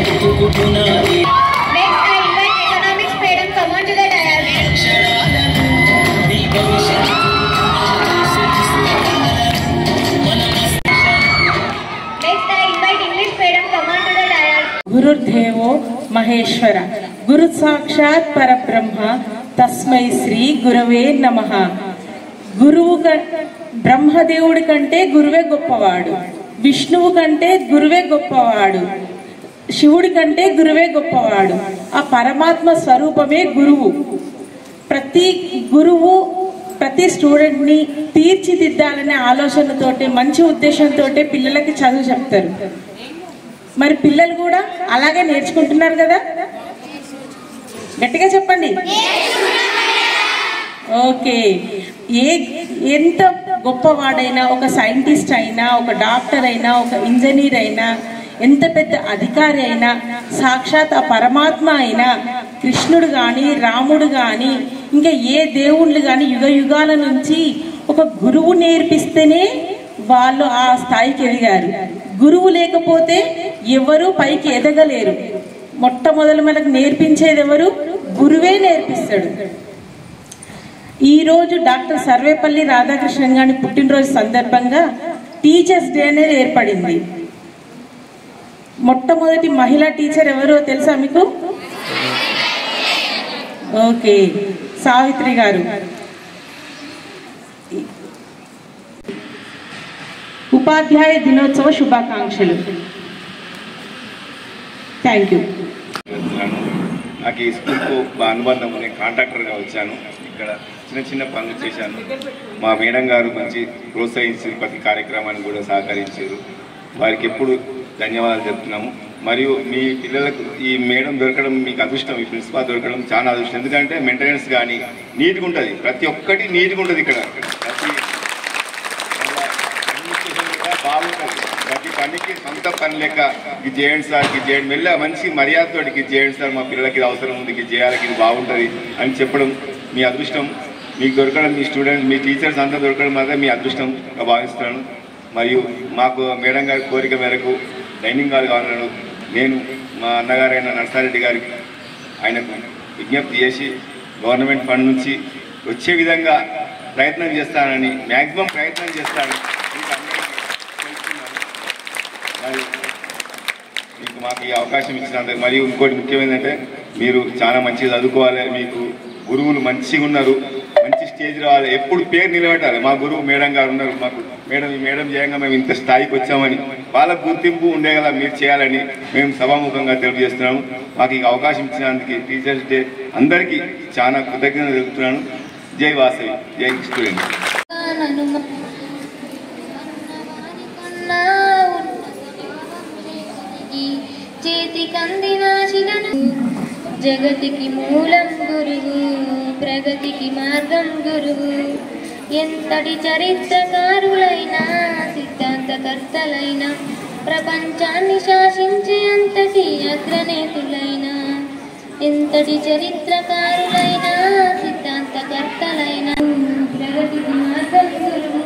economics madam, come on to the dais. Next I invite English madam, come on to the dais. గురుర్దేవో Maheshwara గురు సాక్షాత్ పరబ్రహ్మ తస్మై శ్రీ గురవే నమః. గురువు బ్రహ్మదేవుడి కంటే గురువే గొప్పవాడు, విష్ణువు కంటే గురువే గొప్పవాడు, శివుడి కంటే గురువే గొప్పవాడు. ఆ పరమాత్మ స్వరూపమే గురువు. ప్రతి గురువు ప్రతి స్టూడెంట్ని తీర్చిదిద్దాలనే ఆలోచనతోటి మంచి ఉద్దేశంతో పిల్లలకి చదువు చెప్తారు. మరి పిల్లలు కూడా అలాగే నేర్చుకుంటున్నారు కదా? గట్టిగా చెప్పండి. ఓకే. ఎంత గొప్పవాడైనా, ఒక సైంటిస్ట్ అయినా, ఒక డాక్టర్ అయినా, ఒక ఇంజనీర్ అయినా, ఎంత పెద్ద అధికారి అయినా, సాక్షాత్ ఆ పరమాత్మ అయినా, కృష్ణుడు కానీ, రాముడు కానీ, ఇంకా ఏ దేవుళ్ళు కానీ యుగ యుగాల నుంచి ఒక గురువు నేర్పిస్తేనే వాళ్ళు ఆ స్థాయికి ఎదిగారు. గురువు లేకపోతే ఎవరు పైకి ఎదగలేరు. మొట్టమొదలు మనకు నేర్పించేది ఎవరు? గురువే నేర్పిస్తాడు. ఈరోజు డాక్టర్ సర్వేపల్లి రాధాకృష్ణన్ గారి పుట్టినరోజు సందర్భంగా టీచర్స్ డే అనేది ఏర్పడింది. మొట్టమొదటి మహిళా టీచర్ ఎవరో తెలుసా మీకు? ఓకే, సావిత్రి గారు. ఉపాధ్యాయ దినోత్సవ శుభాకాంక్షలు. Thank you. నాకు ఈ స్కూల్కు అనుబంధం ఉంది. కాంట్రాక్టర్గా వచ్చాను. ఇక్కడ చిన్న చిన్న పనులు చేశాను. మా మేడం గారు మంచి ప్రోత్సహించి ప్రతి కార్యక్రమాన్ని కూడా సహకరించారు. వారికి ఎప్పుడు ధన్యవాదాలు చెప్తున్నాము. మరియు మీ పిల్లలకు ఈ మేడం దొరకడం మీకు అదృష్టం, ఈ ప్రిన్సిపాల్ దొరకడం చాలా అదృష్టం. ఎందుకంటే మెయింటెనెన్స్ కానీ నీట్గా ఉంటుంది, ప్రతి ఒక్కటి నీట్గా ఉంటుంది. ఇక్కడ ప్రతి బాగుంటుంది. ప్రతి పనికి సొంత పని లెక్క ఇది చేయండి సార్, ఇది చేయండి, మెల్ల మంచి మర్యాదతో ఇది చేయండి సార్, మా పిల్లలకి ఇది అవసరం ఉంది, ఇది చేయాలి, ఇది బాగుంటుంది అని చెప్పడం మీ అదృష్టం. మీకు దొరకడం, మీ స్టూడెంట్స్, మీ టీచర్స్ అంతా దొరకడం మాత్రం మీ అదృష్టంగా భావిస్తున్నాను. మరియు మాకు మేడం గారి కోరిక మేరకు డైనింగ్ హాల్ కావాలను నేను మా అన్నగారైన నర్సారెడ్డి గారికి ఆయనకు విజ్ఞప్తి చేసి గవర్నమెంట్ ఫండ్ నుంచి వచ్చే విధంగా ప్రయత్నం చేస్తానని, మ్యాక్సిమం ప్రయత్నం చేస్తానని మీకు అందరికీ తెలుస్తున్నాను. మరియు మీకు మాకు ఈ అవకాశం ఇచ్చినందుకు. మరియు ఇంకోటి ముఖ్యమైనదంటే మీరు చాలా మంచిగా చదువుకోవాలి. మీకు గురువులు మంచిగా ఉన్నారు, మంచి స్టేజ్ రావాలి, ఎప్పుడు పేరు నిలబెట్టాలి. మా గురువు మేడం గారు ఉన్నారు. మాకు మేడం ఈ మేడం చేయంగా మేము ఇంత స్థాయికి వచ్చామని వాళ్ళకు గుర్తింపు ఉండేలా మీరు చేయాలని మేము సభాముఖంగా తెలియజేస్తున్నాము. మాకు ఈ అవకాశం ఇచ్చినందుకు టీచర్స్ డే అందరికీ చాలా కృతజ్ఞతలు తెలుపుతున్నాను. జై వాసవి, జై స్టూడెంట్. జగతికి మూలం గురువు, ప్రగతికి మార్గం గురువు. ఎంతటి చరిత్రకారులైనా, సిద్ధాంతకర్తలైనా, ప్రపంచాన్ని శాసించే అంతటి అగ్రనేతులైనా, ఎంతటి చరిత్రకారులైనా, సిద్ధాంతకర్తలైనా, ప్రగతికి మార్గం గురువు.